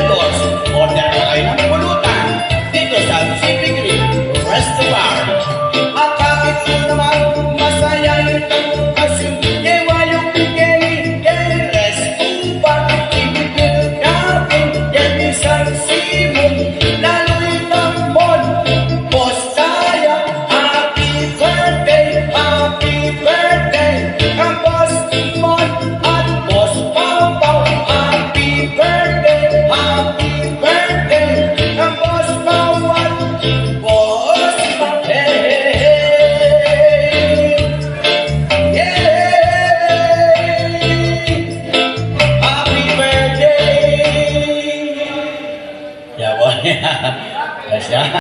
Burgos. Order na kayo ng pulutan dito sa Pacific Rim Restaurant. At bakit po naman masaya itong kasing yewa yung bigay keres upang ibigil natin yan isang simon lalo'y tambon. Boss Kaya, happy birthday ang Boss Mon at Boss Pawpaw. Happy birthday ang Boss Pawpaw at Boss Pawpaw. Happy birthday! Yeah, boy. Yes, yeah.